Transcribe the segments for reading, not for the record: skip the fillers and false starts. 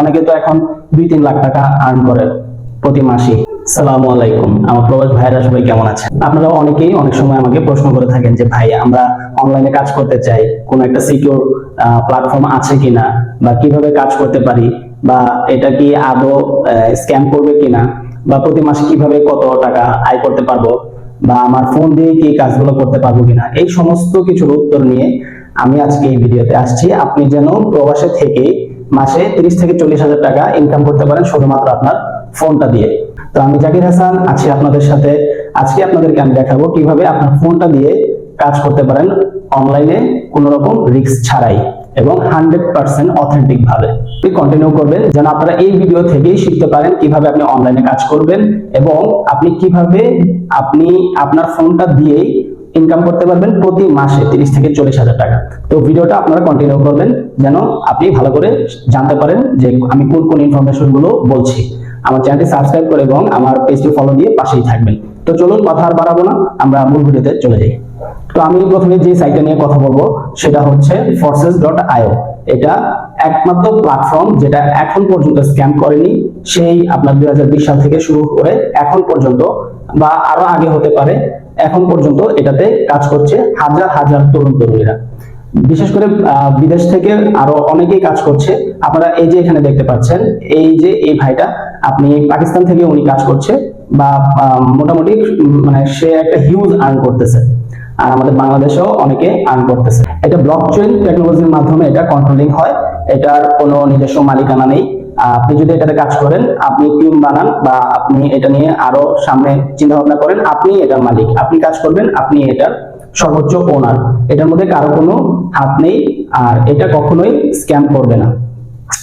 অনেকে তো এখন 2-3 লাখ টাকা আর্ন করে প্রতি মাসে। আসসালামু আলাইকুম, আমার প্রবাস ভাইরা সবাই কেমন আছেন? আপনারা অনেকেই অনেক সময় আমাকে প্রশ্ন করে থাকেন যে ভাই আমরা অনলাইনে কাজ করতে চাই, কোনো একটা সিকিউর প্ল্যাটফর্ম আছে কিনা, বা কিভাবে কাজ করতে পারি, বা এটা কি আদৌ স্ক্যাম করবে কিনা, বা প্রতি মাসে কিভাবে কত টাকা আয় করতে পারবো, বা আমার ফোন দিয়ে কি কাজগুলো করতে পারবো কিনা, এই সমস্ত কিছুর উত্তর নিয়ে আমি আজকে এই ভিডিওতে আসছি। আপনি যেন প্রবাসে থেকে মাসে 30 থেকে 40 হাজার টাকা ইনকাম করতে পারেন শুধুমাত্র আপনার ফোনটা দিয়ে। তো আমি জাকির হাসান আছি আপনাদের সাথে। আজকে আপনাদেরকে আমি দেখাবো কিভাবে আপনার ফোনটা দিয়ে কাজ করতে পারেন অনলাইনে কোনো রকম রিস্ক ছাড়াই এবং 100% অথেন্টিক ভাবে। কন্টিনিউ করবেন যেন আপনারা এই ভিডিও থেকেই শিখতে পারেন কিভাবে আপনি অনলাইনে কাজ করবেন এবং আপনি কিভাবে আপনার ফোনটা দিয়েই ইনকাম করতে পারবেন প্রতি মাসে 30 থেকে 40 হাজার টাকা। তো ভিডিওটা আপনারা কন্টিনিউ করবেন যেন আপনি ভালো করে জানতে পারেন যে আমি কোন কোন ইনফরমেশন গুলো বলছি। আমার চ্যানেলটি সাবস্ক্রাইব করে এবং আমার পেজটি ফলো দিয়ে পাশেই থাকবেন। তো চলুন কথা আর বাড়াবো না, আমরা মূল ভিডিওতে চলে যাই। তো আমি প্রথমে যে সাইটটা নিয়ে কথা বলবো সেটা হচ্ছে forces.io। এটা একমাত্র প্ল্যাটফর্ম যেটা এখন পর্যন্ত স্ক্যাম করেনি। সেই আপনার 2020 সাল থেকে শুরু করে এখন পর্যন্ত, বা আরো আগে হতে পারে, এখন পর্যন্ত এটাতে কাজ করছে হাজার হাজার তরুণ তরুণীরা। বিশেষ করে বিদেশ থেকে আরো অনেকেই কাজ করছে। আপনারা এই যে এখানে দেখতে পাচ্ছেন, এই যে এই ভাইটা, আপনি পাকিস্তান থেকে উনি কাজ করছে, বা মোটামুটি মানে সে একটা হিউজ আর্ন করতেছে। আর আমাদের বাংলাদেশেও অনেকে আর্ন করতেছে। এটা ব্লকচেইন টেকনোলজির মাধ্যমে এটা কন্ট্রোলিং হয়। এটার কোনো নিজস্ব মালিকানা নেই। আপনি যদি এটাতে কাজ করেন, আপনি টিম বানান, বা আপনি এটা নিয়ে আরো সামনে চিন্তা ভাবনা করেন, আপনি এটার মালিক, আপনি কাজ করবেন, আপনি এটার সর্বোচ্চ ওনার। এটার মধ্যে কারো কোনো হাত নেই, আর এটা কখনোই স্ক্যাম করবে না।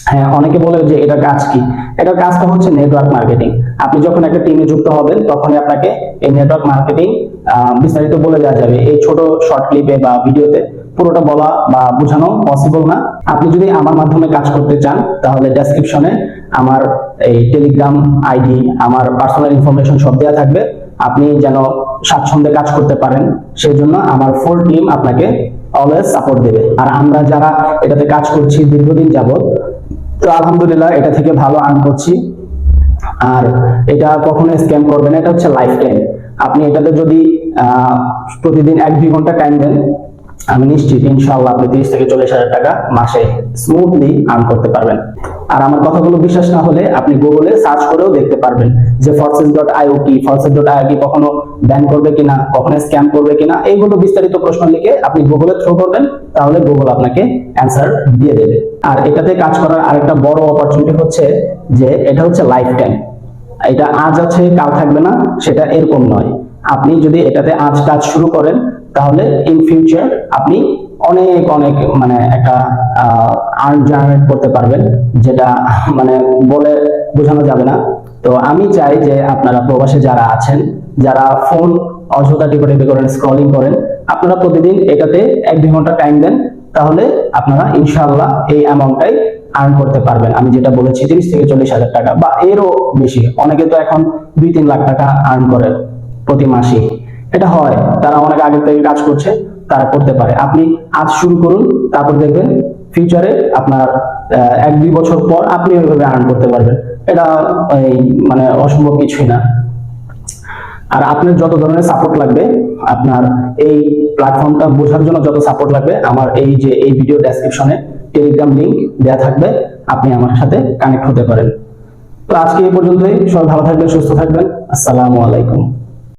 হ্যাঁ, অনেকে বলে যে এটার কাজ কি। এটার কাজটা হচ্ছে নেটওয়ার্ক মার্কেটিং। আপনি যখন একটা টিমে যুক্ত হবেন তখনই আপনাকে এই নেটওয়ার্ক মার্কেটিং বিস্তারিত বলে দেওয়া যাবে। এই ছোট শর্ট ক্লিপে বা ভিডিওতে পুরোটা বলা বা বোঝানো পসিবল না। আপনি যদি আমার মাধ্যমে কাজ করতে চান তাহলে ডেসক্রিপশনে আমার এই টেলিগ্রাম আইডি, আমার পার্সোনাল ইনফরমেশন সব দেওয়া থাকবে। আপনি যেন স্বাচ্ছন্দ্যে কাজ করতে পারেন সেই জন্য আমার ফুল টিম আপনাকে অলওয়েজ সাপোর্ট দেবে। আর আমরা যারা এটাতে কাজ করছি দীর্ঘদিন যাবত, তো আলহামদুলিল্লাহ এটা থেকে ভালো আর্ন করছি। আর এটা কখনো স্ক্যাম করবে না, এটা হচ্ছে লাইফ টাইম। আপনি এটাতে যদি প্রতিদিন 1-2 ঘন্টা টাইম দেন, আমি নিশ্চিত ইনশাআল্লাহ আপনি 30 থেকে 40 হাজার টাকা মাসে স্মুথলি আর্ন করতে পারবেন। আর আমার কথাগুলো বিশ্বাস না হলে আপনি গুগলে সার্চ করেও দেখতে পারবেন যে forces.io কি, forces.io কি কখনো ব্যান করবে কিনা, কখনো স্ক্যাম করবে কিনা, এইগুলো বিস্তারিত প্রশ্ন লিখে আপনি গুগলে থ্রো করবেন, তাহলে গুগল আপনাকে অ্যান্সার দিয়ে দেবে। আর এটাতে কাজ করার আরেকটা বড় অপরচুনিটি হচ্ছে যে এটা হচ্ছে লাইফ টাইম। এটা আজ আছে কাল থাকবে না, সেটা এরকম নয়। আপনি যদি এটাতে আজ কাজ শুরু করেন তাহলে ইন ফিউচার আপনি অনেক অনেক মানে একটা আর্ন জেনারেট করতে পারবেন, যেটা মানে বলে বোঝানো যাবে না। তো আমি চাই যে আপনারা প্রবাসে যারা আছেন, যারা ফোন অযথা টিপে করেন, স্ক্রলিং করেন, আপনারা প্রতিদিন এটাতে 1-2 ঘন্টা টাইম দেন, তাহলে আপনারা ইনশাআল্লাহ এই অ্যামাউন্টটাই আর্ন করতে পারবেন। আমি যেটা বলেছি 30 থেকে 40 হাজার টাকা বা এরও বেশি। অনেকে তো এখন 2-3 লাখ টাকা আর্ন করে প্রতি মাসে। এটা হয়, তারা অনেক আগে থেকে কাজ করছে, তারা করতে পারে। আপনি আজ শুরু করুন, তারপর দেখবেন ফিউচারে আপনার 1-2 বছর পর আপনি ওইভাবে আর্ন করতে পারবেন। এটা মানে অসম্ভব কিছুই না। আর আপনার যত ধরনের সাপোর্ট লাগবে, আপনার এই প্ল্যাটফর্মটা বোঝার জন্য যত সাপোর্ট লাগবে, আমার এই যে এই ভিডিও ডেসক্রিপশনে টেলিগ্রাম লিংক দেওয়া থাকবে, আপনি আমার সাথে কানেক্ট হতে পারেন। তো আজকে এই পর্যন্তই। সবাই ভালো থাকবেন, সুস্থ থাকবেন। আসসালামু আলাইকুম।